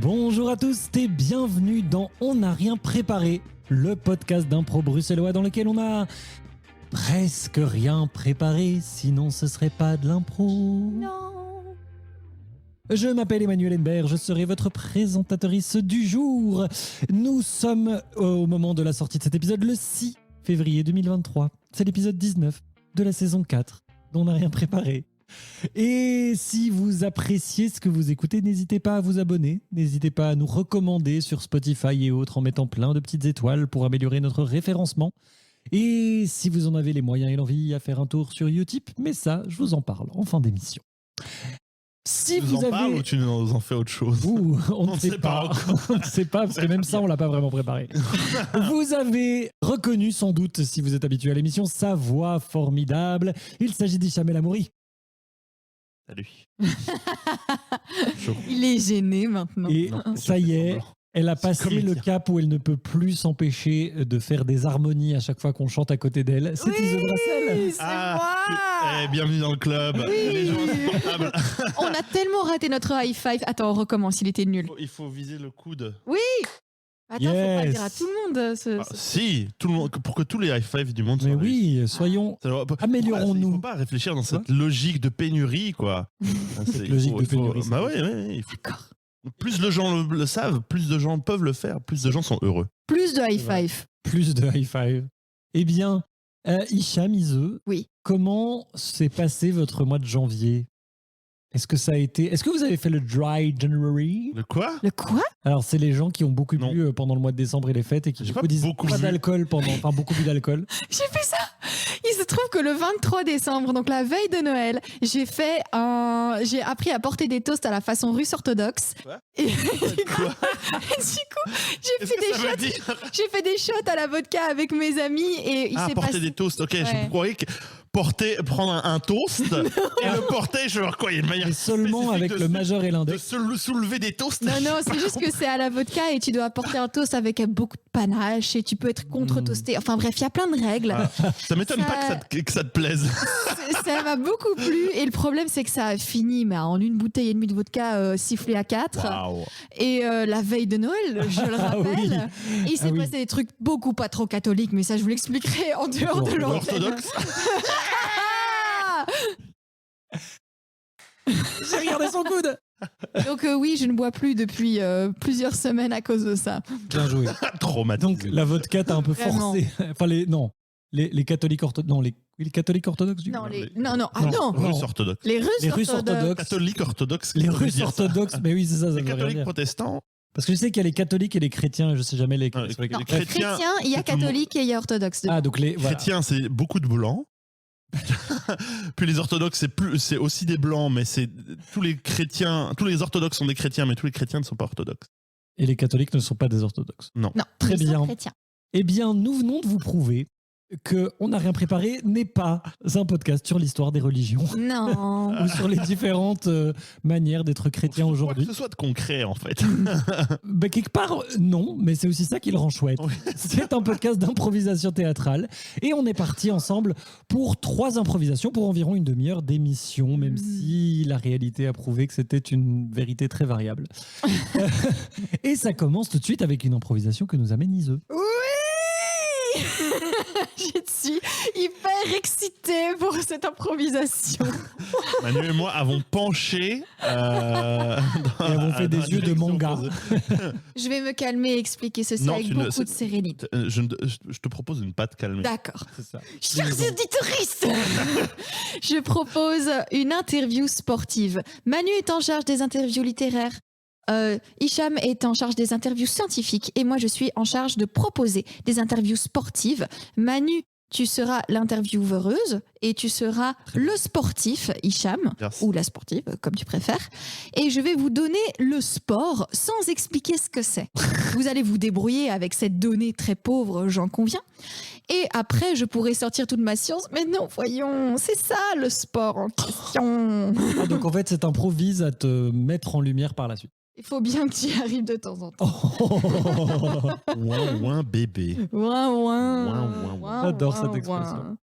Bonjour à tous et bienvenue dans On n'a rien préparé, le podcast d'impro bruxellois dans lequel on a presque rien préparé, sinon ce serait pas de l'impro. Non. Je m'appelle Emmanuel Hembert, je serai votre présentatrice du jour. Nous sommes au moment de la sortie de cet épisode le 6 février 2023. C'est l'épisode 19 de la saison 4 dont on n'a rien préparé. Et si vous appréciez ce que vous écoutez, n'hésitez pas à vous abonner, n'hésitez pas à nous recommander sur Spotify et autres en mettant plein de petites étoiles pour améliorer notre référencement. Et si vous en avez les moyens et l'envie, à faire un tour sur Utip, mais ça, je vous en parle en fin d'émission. Si tu nous en parles ou tu nous en fais autre chose? On ne sait pas. On ne sait pas, parce que même ça, on ne l'a pas vraiment préparé. Vous avez reconnu sans doute, si vous êtes habitué à l'émission, sa voix formidable. Il s'agit d'Hicham El Amouri. Salut. Il est gêné maintenant. Et ça y est, elle a passé le cap où elle ne peut plus s'empêcher de faire des harmonies à chaque fois qu'on chante à côté d'elle. C'est Ise Brassel. C'est moi. Bienvenue dans le club. Oui. Les gens insupportables. On a tellement raté notre high five. Attends, on recommence, il était nul. Il faut viser le coude. Oui. Attends, faut pas le dire à tout le monde. Si, tout le monde, pour que tous les high five du monde soient Mais oui, soyons... Améliorons-nous. Il ne faut pas réfléchir dans cette logique de pénurie, quoi. Logique de pénurie. Bah oui. D'accord. Plus de gens le savent, plus de gens peuvent le faire, plus de gens sont heureux. Plus de high five. Plus de high five. Eh bien, Hicham, Ise, oui. Comment s'est passé votre mois de janvier? Est-ce que vous avez fait le dry January? Le quoi? Le quoi? Alors, c'est les gens qui ont beaucoup bu pendant le mois de décembre et les fêtes et qui disent pas d'alcool beaucoup bu d'alcool. J'ai fait ça. Il se trouve que le 23 décembre, donc la veille de Noël, j'ai appris à porter des toasts à la façon russe orthodoxe. Quoi? Et du coup, j'ai fait des shots à la vodka avec mes amis et il s'est porter passé... des toasts. Ok, ouais. je croyais que prendre un toast et le porter, je veux quoi, il y a une manière seulement avec le majeur et l'index. De soulever des toasts. Non, c'est juste que c'est à la vodka et tu dois porter un toast avec beaucoup de panache et tu peux être contre-toasté. Enfin bref, il y a plein de règles. Ça m'étonne pas que ça te plaise. Ça m'a beaucoup plu et le problème c'est que ça a fini en une bouteille et demie de vodka sifflée à 4. Wow. Et la veille de Noël, je le rappelle, et il s'est passé des trucs beaucoup pas trop catholiques, mais ça je vous l'expliquerai en dehors de l'antenne. Orthodoxe. J'ai regardé son coude. Donc oui, je ne bois plus depuis plusieurs semaines à cause de ça. Bien joué. Traumatisé. Donc la vodka t'a un peu forcé. Enfin les catholiques orthodoxes. Non, les catholiques orthodoxes du coup. Non. Russes orthodoxes. Les Russes orthodoxes. Catholiques orthodoxes. Les Russes orthodoxes. Mais oui, c'est ça. Les catholiques protestants. Parce que je sais qu'il y a les catholiques et les chrétiens, je sais jamais les chrétiens, il y a catholiques et il y a orthodoxes. Donc les chrétiens, c'est beaucoup de blancs. Puis les orthodoxes, c'est aussi des blancs, mais c'est tous les orthodoxes sont des chrétiens, mais tous les chrétiens ne sont pas orthodoxes. Et les catholiques ne sont pas des orthodoxes. Non. Très bien. Chrétiens. Eh bien, nous venons de vous prouver que On n'a rien préparé n'est pas un podcast sur l'histoire des religions. Non. Ou sur les différentes manières d'être chrétien aujourd'hui. Que ce soit de concret, en fait. Quelque part, non, mais c'est aussi ça qui le rend chouette. Oui. C'est un podcast d'improvisation théâtrale. Et on est parti ensemble pour 3 improvisations pour environ une demi-heure d'émission, même si la réalité a prouvé que c'était une vérité très variable. Et ça commence tout de suite avec une improvisation que nous amène Ise. Oui. Je suis hyper excitée pour cette improvisation. Manu et moi avons penché et avons fait des yeux de manga. Je vais me calmer et expliquer ceci avec beaucoup de sérénité. Je te propose de ne pas te calmer. D'accord. C'est ça. Chers auditeuristes, je propose une interview sportive. Manu est en charge des interviews littéraires. Hicham est en charge des interviews scientifiques et moi je suis en charge de proposer des interviews sportives. Manu, tu seras l'intervieweuse et tu seras le sportif, Hicham, ou la sportive, comme tu préfères. Et je vais vous donner le sport sans expliquer ce que c'est. Vous allez vous débrouiller avec cette donnée très pauvre, j'en conviens. Et après, je pourrai sortir toute ma science. Mais non, voyons, c'est ça le sport en question. Donc en fait, cet impro vise à te mettre en lumière par la suite. Il faut bien que tu y arrives de temps en temps. Ouin, bébé. Ouin. J'adore cette expression.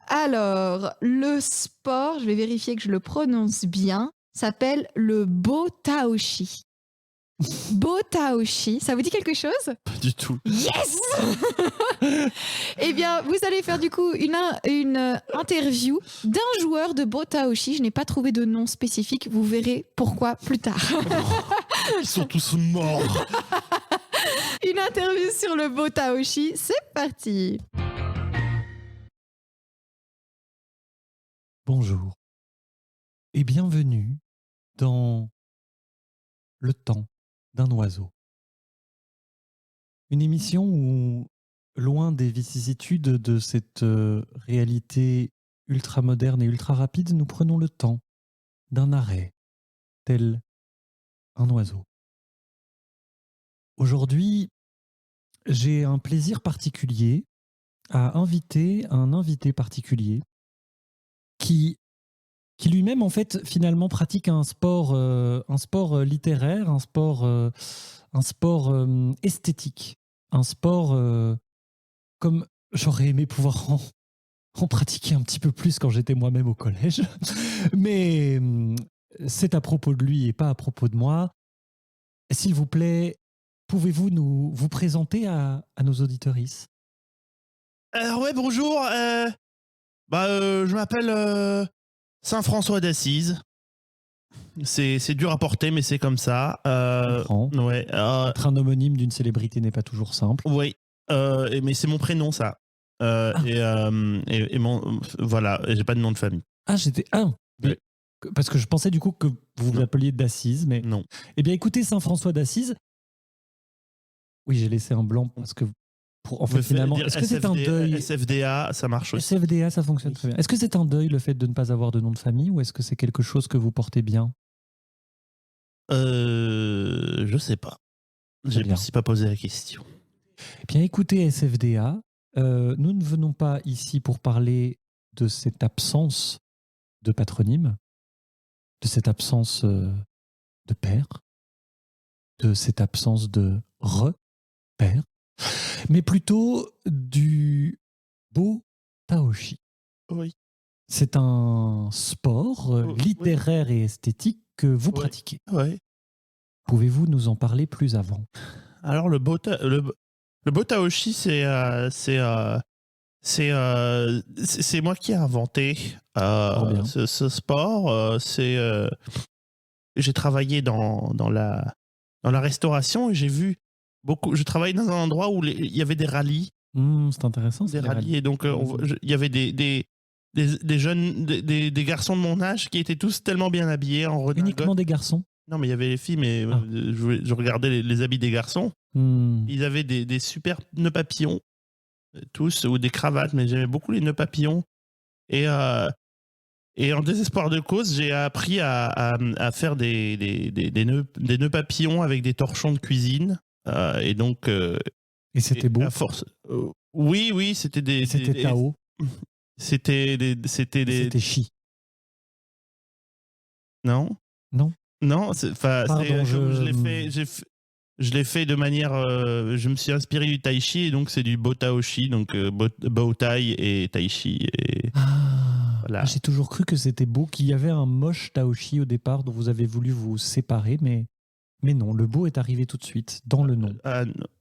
Alors, le sport, je vais vérifier que je le prononce bien, s'appelle le Botaoshi. Botaoshi. Ça vous dit quelque chose? Pas du tout. Yes. Eh bien, vous allez faire du coup une interview d'un joueur de Botaoshi. Je n'ai pas trouvé de nom spécifique. Vous verrez pourquoi plus tard. Ils sont tous morts. Une interview sur le Botaoshi. C'est parti. Bonjour et bienvenue dans Le temps d'un oiseau. Une émission où, loin des vicissitudes de cette réalité ultra moderne et ultra rapide, nous prenons le temps d'un arrêt, tel un oiseau. Aujourd'hui, j'ai un plaisir particulier à inviter un invité particulier qui lui-même, en fait, finalement pratique un sport littéraire, un sport esthétique, un sport comme j'aurais aimé pouvoir en pratiquer un petit peu plus quand j'étais moi-même au collège. Mais c'est à propos de lui et pas à propos de moi. S'il vous plaît, pouvez-vous vous présenter à nos auditorices? Alors ouais, bonjour. Je m'appelle Saint-François d'Assise. C'est dur à porter, mais c'est comme ça. Je comprends. Ouais. Être un homonyme d'une célébrité n'est pas toujours simple. Oui. Mais c'est mon prénom, ça. Et voilà, j'ai pas de nom de famille. Ah, j'étais... Oui. Parce que je pensais du coup que vous vous Non. appeliez d'Assise, mais... Non. Eh bien, écoutez, Saint-François d'Assise... Oui, j'ai laissé un blanc parce que... En fait, finalement, est-ce que c'est un deuil? SFDA, ça marche aussi. SFDA, ça fonctionne très bien. Est-ce que c'est un deuil, le fait de ne pas avoir de nom de famille, ou est-ce que c'est quelque chose que vous portez bien? Je sais pas. Je ne me suis pas posé la question. Eh bien, écoutez, SFDA, nous ne venons pas ici pour parler de cette absence de patronyme, de cette absence de père, de cette absence de repère, mais plutôt du Botaoshi. Oui. C'est un sport littéraire et esthétique que vous pratiquez. Ouais. Pouvez-vous nous en parler plus avant? Alors le Botaoshi, c'est moi qui ai inventé ce sport. J'ai travaillé dans la restauration et j'ai vu beaucoup. Je travaillais dans un endroit où il y avait des rallyes. C'est intéressant. Des rallyes. Et donc il y avait des jeunes, des garçons de mon âge qui étaient tous tellement bien habillés en redingote. Uniquement des garçons? Non, mais il y avait les filles, mais je regardais les habits des garçons. Ils avaient des super nœuds papillons, tous, ou des cravates, mais j'aimais beaucoup les nœuds papillons. Et en désespoir de cause, j'ai appris à faire des nœuds papillons avec des torchons de cuisine. Et donc. Et c'était beau? À force. Oui, c'était des. C'était Tao? C'était Chi? Non. Non, je l'ai fait de manière. Je me suis inspiré du tai chi et donc c'est du botaoshi, donc bow tie et tai chi. Et voilà. J'ai toujours cru que c'était beau, qu'il y avait un moche taoshi au départ dont vous avez voulu vous séparer, mais non, le beau est arrivé tout de suite dans le nom.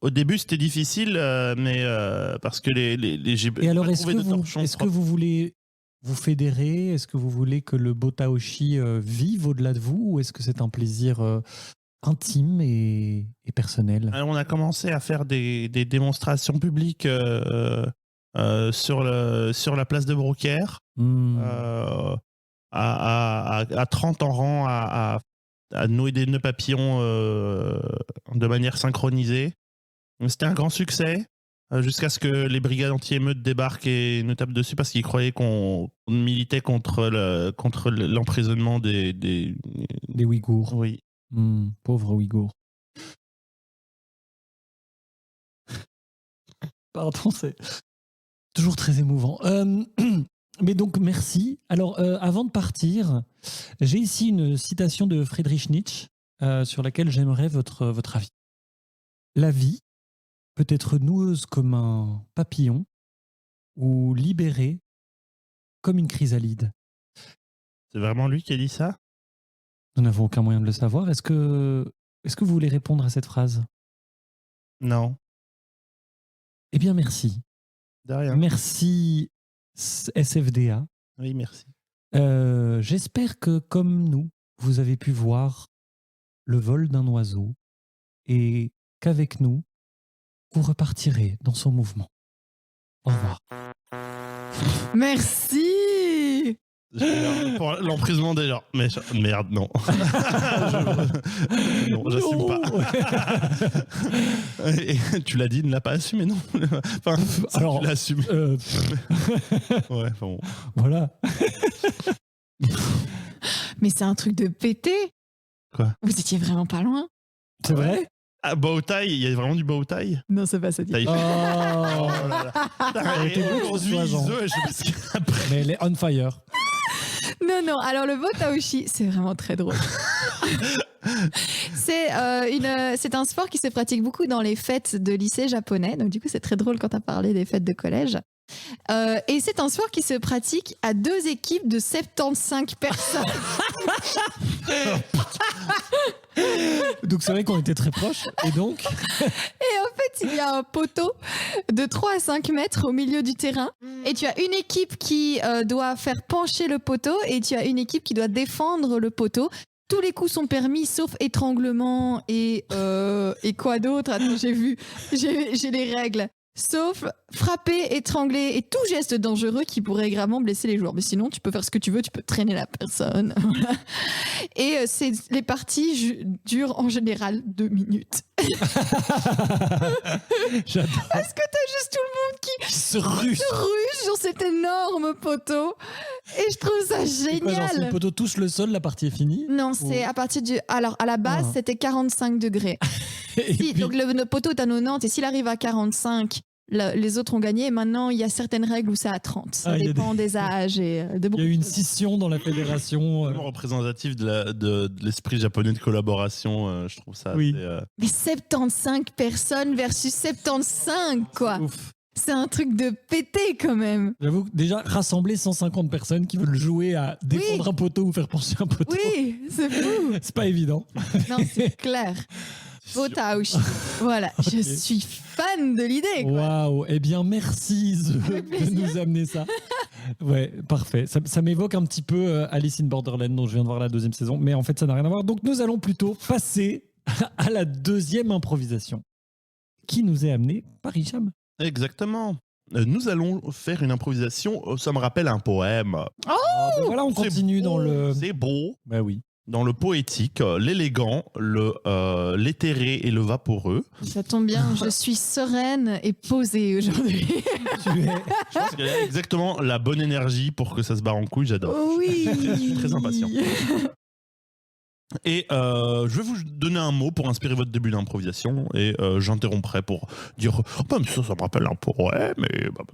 Au début, c'était difficile, mais parce que Et alors, est-ce que vous voulez vous fédérer? Est-ce que vous voulez que le Botaoshi vive au-delà de vous, ou est-ce que c'est un plaisir intime et personnel? Alors, on a commencé à faire des démonstrations publiques sur la place de Brouckère, à 30 en rang, à nouer des nœuds papillons de manière synchronisée. C'était un grand succès. Jusqu'à ce que les brigades anti-émeutes débarquent et nous tapent dessus parce qu'ils croyaient qu'on militait contre l'emprisonnement des Ouïghours. Oui. Pauvres Ouïghours. Pardon, c'est toujours très émouvant. Mais donc, merci. Alors, avant de partir, j'ai ici une citation de Friedrich Nietzsche sur laquelle j'aimerais votre avis. La vie peut être noueuse comme un papillon ou libérée comme une chrysalide. C'est vraiment lui qui a dit ça? Nous n'avons aucun moyen de le savoir. Est-ce que est-ce que vous voulez répondre à cette phrase? Non. Eh bien, merci. De rien. Merci SFDA. Oui, merci. J'espère que, comme nous, vous avez pu voir le vol d'un oiseau et qu'avec nous, vous repartirez dans son mouvement. Au revoir. Merci. Pour l'emprisonnement des gens. Mais merde, non. Non, j'assume pas. Et tu l'as dit, il ne l'a pas assumé, non. Enfin, alors, tu l'as assumé. Ouais, bon. Voilà. Mais c'est un truc de pété. Quoi? Vous étiez vraiment pas loin. C'est vrai? Ah, bow tie, il y a vraiment du bow tie? Non, c'est pas ça. Oh là là. Elle était beaucoup persuasante. Mais elle est on fire. Non, alors le botaoshi, c'est vraiment très drôle. C'est un sport qui se pratique beaucoup dans les fêtes de lycée japonais. Donc du coup, c'est très drôle quand tu as parlé des fêtes de collège. Et c'est un sport qui se pratique à 2 équipes de 75 personnes. Donc c'est vrai qu'on était très proches. Et donc Et en fait, il y a un poteau de 3 à 5 mètres au milieu du terrain. Et tu as une équipe qui doit faire pencher le poteau et tu as une équipe qui doit défendre le poteau. Tous les coups sont permis, sauf étranglement et quoi d'autre? Attends, j'ai les règles. Sauf frapper, étrangler et tout geste dangereux qui pourrait gravement blesser les joueurs. Mais sinon, tu peux faire ce que tu veux, tu peux traîner la personne. Et les parties durent en général 2 minutes. J'adore. Parce que t'as juste tout le monde qui se ruche sur cet énorme poteau. Et je trouve ça génial. Si le poteau touche le sol, la partie est finie? Non, c'est à partir du... Alors, à la base, c'était 45 degrés. Donc, le poteau est à 90 et s'il arrive à 45, les autres ont gagné. Et maintenant, il y a certaines règles où c'est à 30. Ça dépend des âges et de beaucoup. Il y a eu une scission dans la fédération. Vraiment représentatif de l'esprit japonais de collaboration. Je trouve ça assez, Mais 75 personnes versus 75, quoi. Ouf. C'est un truc de pété quand même. J'avoue que déjà, rassembler 150 personnes qui veulent jouer à défendre un poteau ou faire pencher un poteau. Oui, c'est fou. C'est pas évident. Non, c'est clair. Botaoshi. Voilà, okay. Je suis fan de l'idée. Waouh, eh bien merci de nous amener ça. Ouais, parfait. Ça m'évoque un petit peu Alice in Borderland dont je viens de voir la 2e saison, mais en fait ça n'a rien à voir. Donc nous allons plutôt passer à la 2e improvisation qui nous est amenée par Hicham. Exactement. Nous allons faire une improvisation, ça me rappelle un poème. Oh ben voilà, on continue dans le... C'est beau. Ben oui. Dans le poétique, l'élégant, l'éthéré et le vaporeux. Ça tombe bien, je suis sereine et posée aujourd'hui. Je pense qu'il y a exactement la bonne énergie pour que ça se barre en couille, j'adore. Oui. Je suis très impatient. Et je vais vous donner un mot pour inspirer votre début d'improvisation et j'interromprai pour dire oh, bah, ça me rappelle un poème et bah,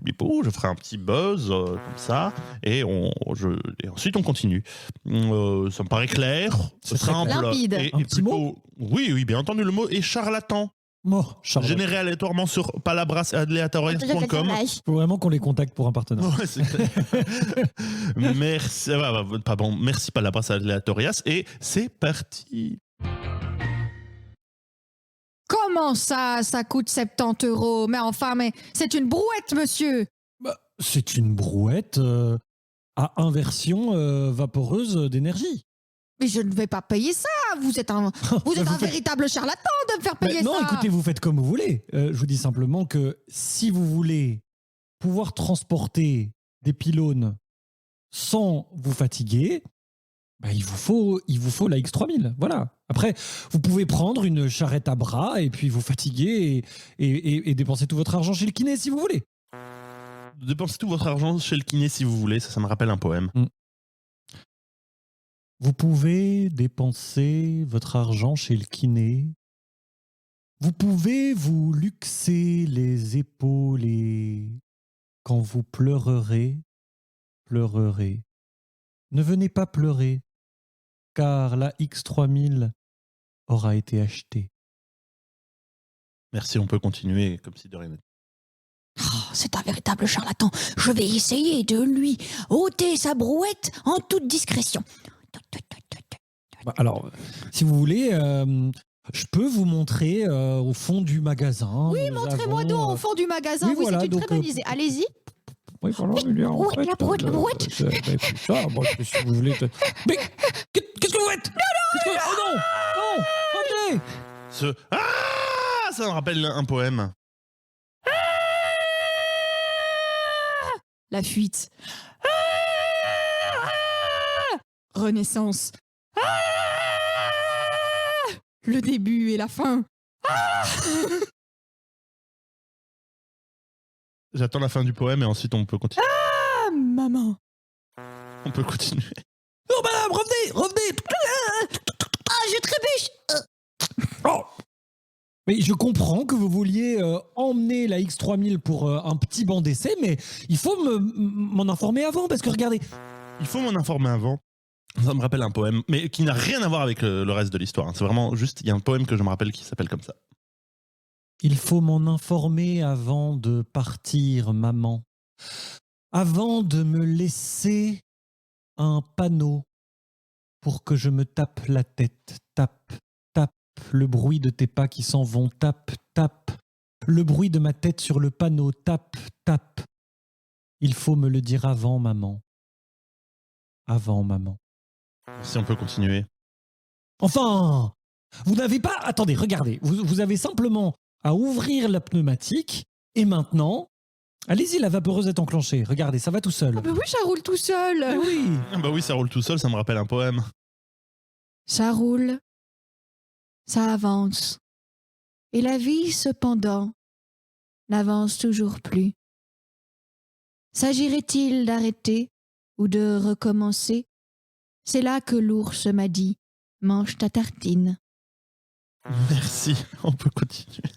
je ferai un petit buzz comme ça et ensuite on continue. Ça me paraît clair, simple, limpide. Et un petit mot. Oui, bien entendu, le mot est charlatan. Généré aléatoirement sur palabrasaléatorias.com. Il faut vraiment qu'on les contacte pour un partenariat. Ouais, c'est merci, merci Palabrasaléatorias et c'est parti. Comment ça coûte 70 €? Mais enfin, c'est une brouette, monsieur. C'est une brouette à inversion vaporeuse d'énergie. Mais je ne vais pas payer ça. Vous êtes un véritable charlatan de me faire payer ça. Non, écoutez, vous faites comme vous voulez. Je vous dis simplement que si vous voulez pouvoir transporter des pylônes sans vous fatiguer, il vous faut la X3000. Voilà. Après, vous pouvez prendre une charrette à bras et puis vous fatiguer et dépenser tout votre argent chez le kiné si vous voulez. Dépensez tout votre argent chez le kiné si vous voulez. Ça me rappelle un poème. Vous pouvez dépenser votre argent chez le kiné. Vous pouvez vous luxer les épaules et quand vous pleurerez. Ne venez pas pleurer, car la X3000 aura été achetée. Merci, on peut continuer comme si de rien n'était. Oh, c'est un véritable charlatan. Je vais essayer de lui ôter sa brouette en toute discrétion. Alors, si vous voulez, Je peux vous montrer au fond du magasin. Oui, montrez-moi donc au fond du magasin. Oui, Oui, voilà, c'est une donc, très bonne idée. Allez-y. Oui, voilà, La brouette. écoute ça, moi, si vous voulez... Mais qu'est-ce que vous faites? Non. Oh non, revenez. Ça me rappelle un poème. La fuite. Renaissance. Le début et la fin. J'attends la fin du poème et ensuite on peut continuer. Ah, maman. On peut continuer. Non, madame, revenez. Ah, je trébuche. Oh. Mais je comprends que vous vouliez emmener la X3000 pour un petit banc d'essai, mais il faut m'en informer avant, parce que regardez... Il faut m'en informer avant. Ça me rappelle un poème, mais qui n'a rien à voir avec le reste de l'histoire. C'est vraiment juste, il y a un poème que je me rappelle qui s'appelle comme ça. Il faut m'en informer avant de partir, maman. Avant de me laisser un panneau pour que je me tape la tête. Tape, tape, le bruit de tes pas qui s'en vont. Tape, tape, le bruit de ma tête sur le panneau. Tape, tape. Il faut me le dire avant, maman. Avant, maman. Si on peut continuer. Enfin, vous n'avez pas... Attendez, regardez. Vous avez simplement à ouvrir la pneumatique et maintenant... Allez-y, la vaporeuse est enclenchée. Regardez, ça va tout seul. Ah bah oui, ça roule tout seul. Mais oui. Bah oui, ça roule tout seul, ça me rappelle un poème. Ça roule. Ça avance. Et la vie, cependant, n'avance toujours plus. S'agirait-il d'arrêter ou de recommencer? C'est là que l'ours m'a dit « Mange ta tartine ». Merci, on peut continuer.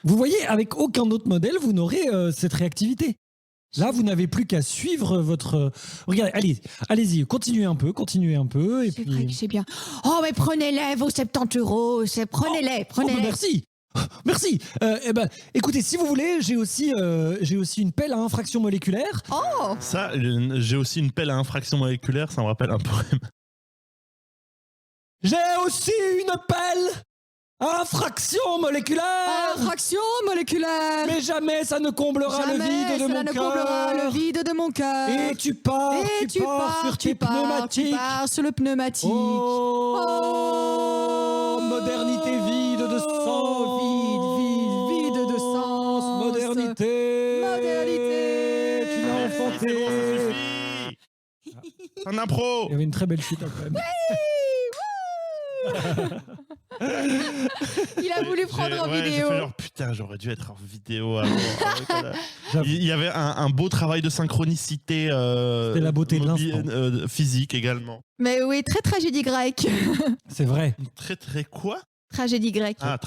Vous voyez, avec aucun autre modèle, vous n'aurez cette réactivité. Là, vous n'avez plus qu'à suivre votre... Regardez, allez-y, continuez un peu. Et C'est puis... vrai que c'est bien. Oh, mais prenez-les, vos 70 €. Prenez-les. Oh, bah merci. Écoutez, si vous voulez, j'ai aussi une pelle à infraction moléculaire. Oh, Ça, j'ai aussi une pelle à infraction moléculaire, ça me rappelle un poème. J'ai aussi une pelle à infraction moléculaire. infraction moléculaire. Mais jamais ça ne comblera le vide de mon cœur. comblera le vide de mon cœur. Et tu pars sur tes pneumatiques. Tu pars sur le pneumatique. Oh, modernité vide de sens. Vide de sens. Modernité. Tu l'as enfanté. C'est bon, ça suffit. Un impro. Il y avait une très belle chute quand même. Il a voulu prendre en vidéo. J'ai fait genre, putain, j'aurais dû être en vidéo avant. Il y avait un beau travail de synchronicité. C'était la beauté de l'instant. Physique également. Mais oui, très tragédie grecque. C'est vrai. Très quoi? Tragédie grecque. Ah,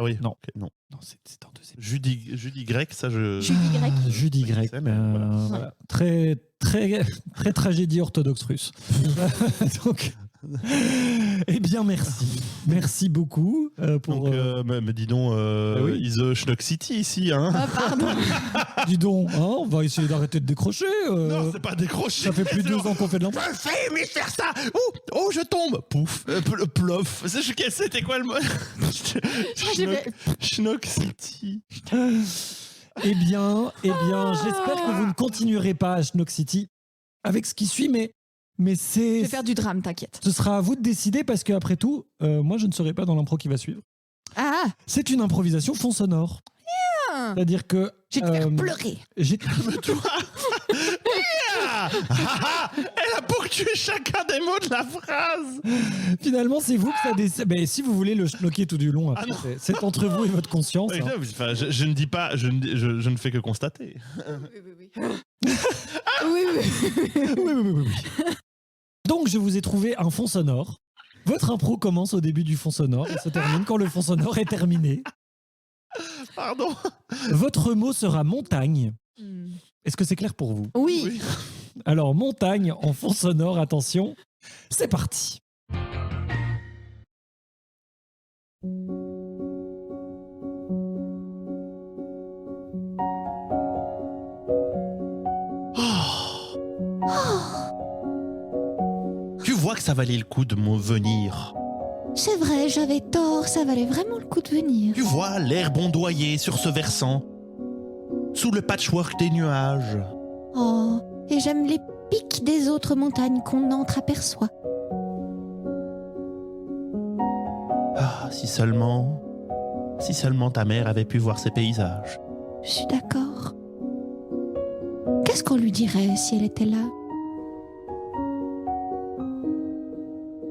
oui. Non. Okay, non. Non, c'est en deuxième. Judy grec, ça je... Judy grecque. Judy grec. Voilà. Très tragédie orthodoxe russe. Donc... Eh bien, merci. Merci beaucoup pour... Donc, mais dis donc, oui. is Schnock City ici, hein. Ah, pardon. Dis donc, hein, on va essayer d'arrêter de décrocher. Non, c'est pas décroché. Ça fait plus de 2 ans qu'on fait de l'emploi. Je fais mais faire ça. Oh, je tombe. Pouf. Plof. C'était quoi le mot? Schnock City. Eh bien, j'espère que vous ne continuerez pas à Schnock City avec ce qui suit, mais c'est... Je vais faire du drame, t'inquiète. Ce sera à vous de décider parce qu'après tout, moi, je ne serai pas dans l'impro qui va suivre. Ah, C'est une improvisation fond sonore. yeah. C'est-à-dire que... Je vais te faire pleurer. Elle a ponctué chacun des mots de la phrase. Finalement, c'est vous que ça décide. Ben, si vous voulez le schnocker tout du long, après, c'est entre vous et votre conscience. Oui, hein. enfin, je ne dis pas, je ne fais que constater. Oui. Donc, je vous ai trouvé un fond sonore. Votre impro commence au début du fond sonore et se termine quand le fond sonore est terminé. Pardon. Votre mot sera montagne. Est-ce que c'est clair pour vous? Oui. Alors, montagne en fond sonore, attention, c'est parti. Tu vois que ça valait le coup de m'en venir. C'est vrai, j'avais tort, ça valait vraiment le coup de venir. Tu vois l'herbe ondoyer sur ce versant, sous le patchwork des nuages. Oh, et j'aime les pics des autres montagnes qu'on entreaperçoit. Ah, si seulement ta mère avait pu voir ces paysages. Je suis d'accord. Qu'est-ce qu'on lui dirait si elle était là?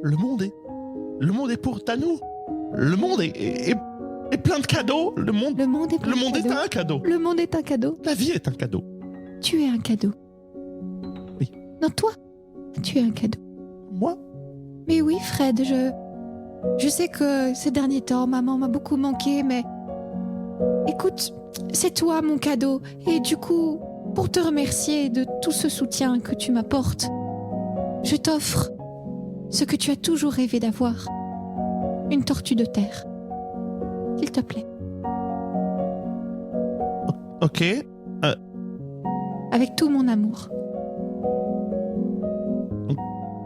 Le monde est pour Tanou. Le monde est plein de cadeaux. Le monde est un cadeau. Le monde est un cadeau. La vie est un cadeau. Tu es un cadeau. Oui. Non, toi, tu es un cadeau. Moi? Mais oui, Fred, je sais que ces derniers temps, maman m'a beaucoup manqué, mais écoute, c'est toi mon cadeau. Et du coup, pour te remercier de tout ce soutien que tu m'apportes, je t'offre ce que tu as toujours rêvé d'avoir. Une tortue de terre. S'il te plaît. Ok. Avec tout mon amour.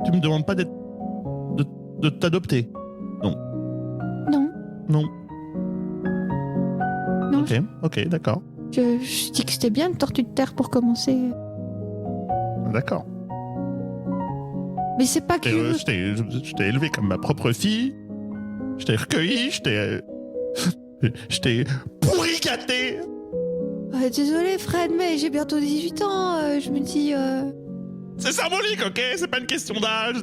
Tu me demandes pas de t'adopter? Non. Non. Non. Ok, d'accord. Je dis que c'était bien une tortue de terre pour commencer. D'accord. Mais c'est pas que... Je t'ai élevé comme ma propre fille. Je t'ai recueilli, je t'ai pourri gâté. Désolé Fred, mais j'ai bientôt 18 ans. Je me dis... C'est symbolique, ok? C'est pas une question d'âge.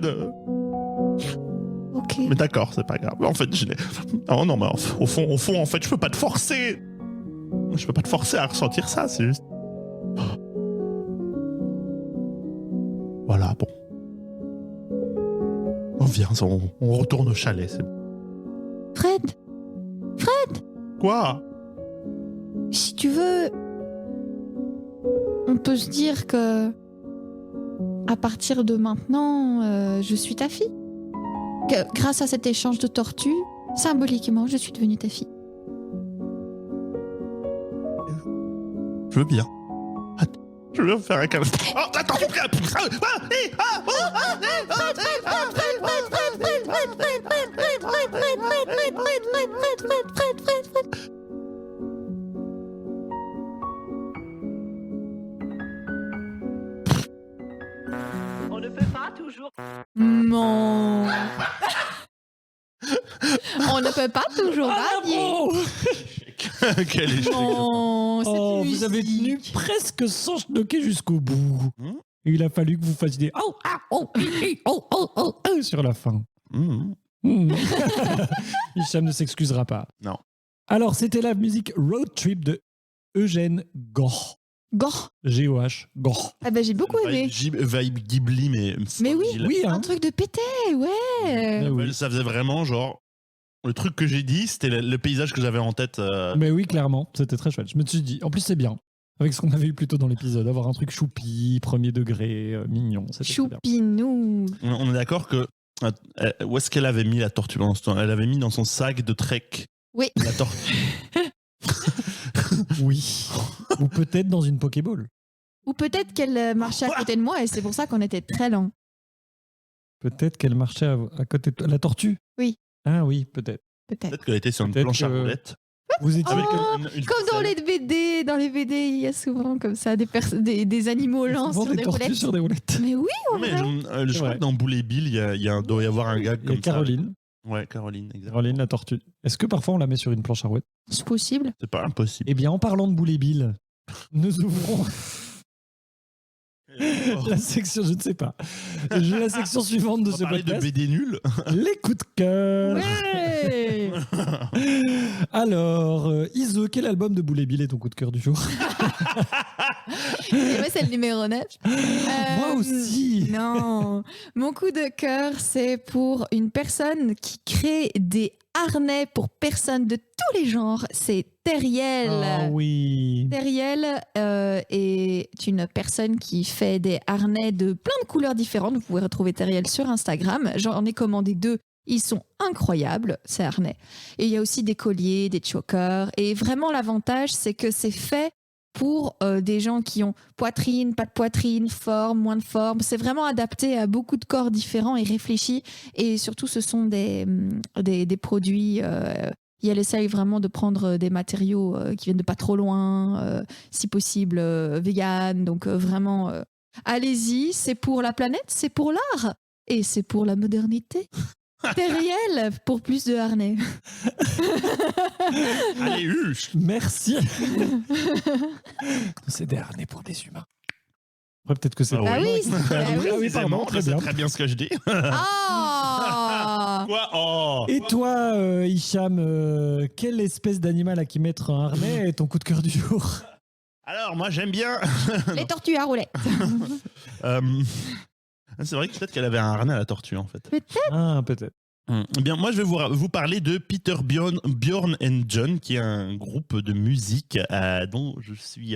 Ok. Mais d'accord, c'est pas grave. En fait, oh non, mais au fond, en fait, je peux pas te forcer. Je peux pas te forcer à ressentir ça, c'est juste... Voilà, bon. On vient, on retourne au chalet, c'est bon. Fred, Quoi? si tu veux, on peut se dire que à partir de maintenant, je suis ta fille. Que grâce à cet échange de tortues, symboliquement, je suis devenue ta fille. Je veux bien. Je veux faire un câlin. Oh, attention! On ne peut pas toujours... Non. On ne peut pas toujours varier. Quel échec! Non, cette Oh, musique. vous avez tenu presque sans schnocker jusqu'au bout. Il a fallu que vous fassiez des sur la fin. Hicham ne s'excusera pas. Non. Alors, c'était la musique Road Trip de Eugène Goh. Goh. G-O-H. Goh. Ah ben j'ai beaucoup aimé. Vibe Ghibli, mais oui. Oui, hein. Un truc de pété, ouais. Mais oui. Ça faisait vraiment genre... Le truc que j'ai dit, c'était le paysage que j'avais en tête. Mais oui, clairement, c'était très chouette. Je me suis dit, en plus c'est bien, avec ce qu'on avait eu plus tôt dans l'épisode, avoir un truc choupi, premier degré, mignon. C'était très bien. Choupinou. On est d'accord que... où est-ce qu'elle avait mis la tortue dans ce temps? Elle avait mis dans son sac de trek. Oui. La tortue. Oui. Ou peut-être dans une Pokéball. Ou peut-être qu'elle marchait à côté de moi et c'est pour ça qu'on était très lents. Peut-être qu'elle marchait à côté de la tortue. Oui. Ah oui, peut-être. Peut-être qu'elle était sur une Peut-être planche à que- roulettes. Vous étiez... Avec Oh, une comme dans ficelle. les BD, il y a souvent comme ça des animaux lents souvent sur des des tortues roulettes. sur des roulettes. Mais oui, en Non, mais vrai. je C'est crois vrai. que dans Boule et Bill, doit y avoir un gag Il y comme a Caroline. ça. Ouais, Caroline, exactement. Caroline la tortue. Est-ce que parfois on la met sur une planche à roulettes? C'est possible. C'est pas impossible. Eh bien, en parlant de Boule et Bill, nous ouvrons la section, je ne sais pas. La section suivante de On va ce parler de podcast. BD nul. Les coups de cœur. Ouais. Alors, Ise, quel album de Boule et Bill est ton coup de cœur du jour? Et moi, c'est le numéro 9. Moi aussi. Non. Mon coup de cœur, c'est pour une personne qui crée des harnais pour personnes de tous les genres. C'est Teriel. Ah oui. Teriel est une personne qui fait des harnais de plein de couleurs différentes. Vous pouvez retrouver Teriel sur Instagram. J'en ai commandé 2. Ils sont incroyables, ces harnais. Et il y a aussi des colliers, des chokers. Et vraiment, l'avantage, c'est que c'est fait pour des gens qui ont poitrine, pas de poitrine, forme, moins de forme. C'est vraiment adapté à beaucoup de corps différents et réfléchi. Et surtout, ce sont des produits... elle essaye vraiment de prendre des matériaux qui viennent de pas trop loin, si possible vegan. Donc vraiment, allez-y, c'est pour la planète, c'est pour l'art et c'est pour la modernité. Teriel pour plus de harnais. Allez, huche. Merci. C'est des harnais pour des humains. Après, peut-être que c'est... Ah oui, Précisément, je sais très bien ce que je dis. Ah. Quoi? Oh. Et toi, Hicham, quelle espèce d'animal à qui mettre un harnais est ton coup de cœur du jour? Alors, moi, j'aime bien... Les tortues à roulettes. C'est vrai que peut-être qu'elle avait un harnais à la tortue, en fait. Peut-être. Ah, peut-être. Eh bien, moi, je vais vous parler de Peter Bjorn and John, qui est un groupe de musique dont je suis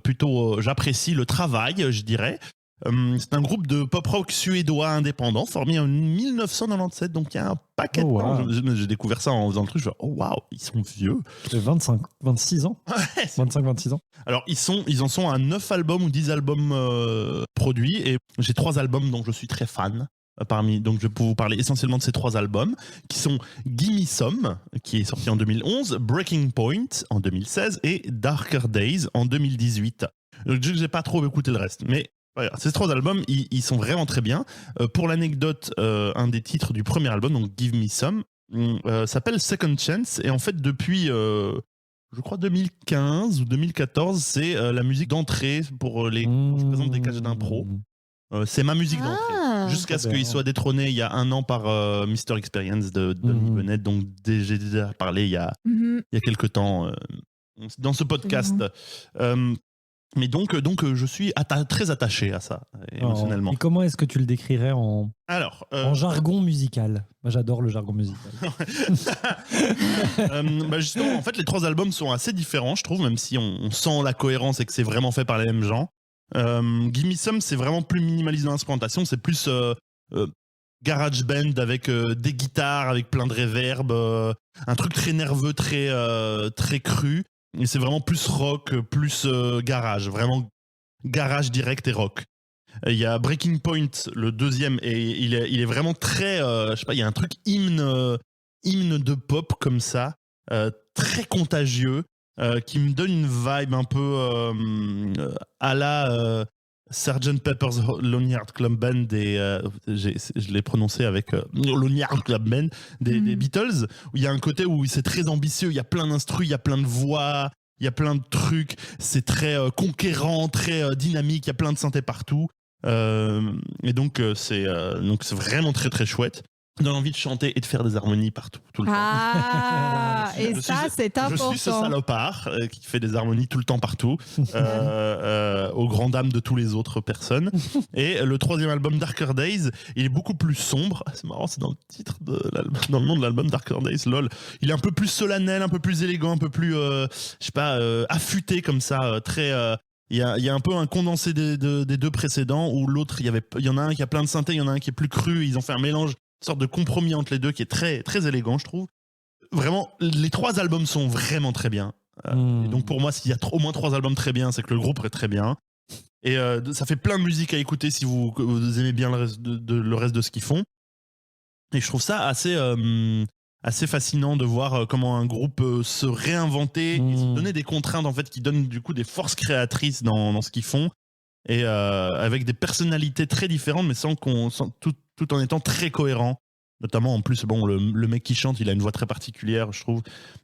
plutôt... j'apprécie le travail, je dirais. C'est un groupe de pop-rock suédois indépendant, formé en 1997, donc il y a un paquet de temps. J'ai découvert ça en faisant le truc, je me suis dit, oh waouh, ils sont vieux. 26 ans. 25-26 ans. Alors, ils en sont à 9 albums ou 10 albums produits, et j'ai 3 albums dont je suis très fan. Donc je vais vous parler essentiellement de ces 3 albums qui sont Gimme Some, qui est sorti en 2011, Breaking Point en 2016 et Darker Days en 2018. Je n'ai pas trop écouté le reste, mais voilà, ces 3 albums, ils sont vraiment très bien. Pour l'anecdote, un des titres du premier album, donc Give Me Some, s'appelle Second Chance, et en fait depuis... je crois 2015 ou 2014, c'est la musique d'entrée pour les quand je présente des cages d'impro. C'est ma musique d'entrée. Jusqu'à ce qu'il soit détrôné il y a 1 an par Mr. Experience de Donny Bennett, donc j'ai déjà parlé il y a quelques temps dans ce podcast. Mais donc je suis très attaché à ça, émotionnellement. Et comment est-ce que tu le décrirais en jargon musical? Moi, j'adore le jargon musical. Justement, en fait, les 3 albums sont assez différents, je trouve, même si on sent la cohérence et que c'est vraiment fait par les mêmes gens. Gimme Some, c'est vraiment plus minimaliste dans l'instrumentation, c'est plus garage band avec des guitares, avec plein de reverb, un truc très nerveux, très cru. Et c'est vraiment plus rock, plus garage, vraiment garage direct et rock. Il y a Breaking Point, le deuxième, et il est vraiment très, je sais pas, il y a un truc hymne de pop comme ça, très contagieux, qui me donne une vibe un peu à la Sgt. Pepper's Lonely Hearts Club Band je l'ai prononcé avec Lonely Hearts Club Band des Beatles, où il y a un côté où c'est très ambitieux, il y a plein d'instrus, il y a plein de voix, il y a plein de trucs, c'est très conquérant, très dynamique, il y a plein de synthés partout, et donc c'est vraiment très très chouette. Donne envie de chanter et de faire des harmonies partout, tout le temps. Et ça, c'est important. Je suis ce salopard qui fait des harmonies tout le temps partout, aux grandes dames de tous les autres personnes. Et le 3e album, Darker Days, il est beaucoup plus sombre. C'est marrant, c'est dans le titre de l'album, dans le nom de l'album, Darker Days, lol. Il est un peu plus solennel, un peu plus élégant, un peu plus, affûté comme ça, très... Il y a un peu un condensé des 2 précédents, où l'autre, il y en a un qui a plein de synthés, il y en a un qui est plus cru, ils ont fait un mélange, une sorte de compromis entre les 2 qui est très, très élégant, je trouve. Vraiment, les 3 albums sont vraiment très bien. Et donc pour moi, s'il y a au moins 3 albums très bien, c'est que le groupe est très bien. Et ça fait plein de musique à écouter si vous aimez bien le reste de ce qu'ils font. Et je trouve ça assez fascinant de voir comment un groupe se réinventer et se donner des contraintes en fait, qui donnent du coup des forces créatrices dans ce qu'ils font. Et avec des personnalités très différentes, mais tout en étant très cohérent. Notamment, en plus, le mec qui chante, il a une voix très particulière, je trouve.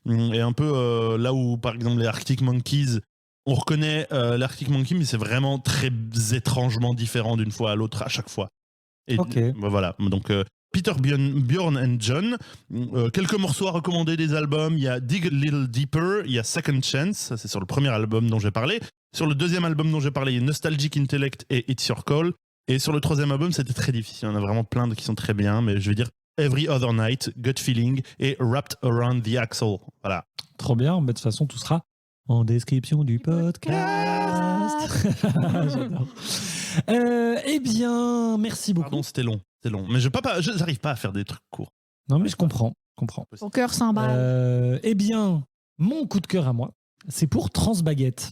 Et un peu là où, par exemple, les Arctic Monkeys, on reconnaît l'Arctic Monkey, mais c'est vraiment très étrangement différent d'une fois à l'autre, à chaque fois. Et voilà, donc... Peter Bjorn and John, quelques morceaux à recommander des albums. Il y a Dig a Little Deeper, il y a Second Chance, ça c'est sur le premier album dont j'ai parlé. Sur le 2e album dont j'ai parlé, il y a Nostalgic Intellect et It's Your Call. Et sur le 3e album, c'était très difficile. On a vraiment plein qui sont très bien, mais je vais dire Every Other Night, Gut Feeling et Wrapped Around the Axle. Voilà. Trop bien, mais de toute façon, tout sera en description du podcast. J'adore. Eh bien, merci beaucoup. Pardon, c'était long. Mais je n'arrive pas à faire des trucs courts. Non, mais je comprends. Ton cœur s'emballe. Eh bien, mon coup de cœur à moi, c'est pour Transbaguette.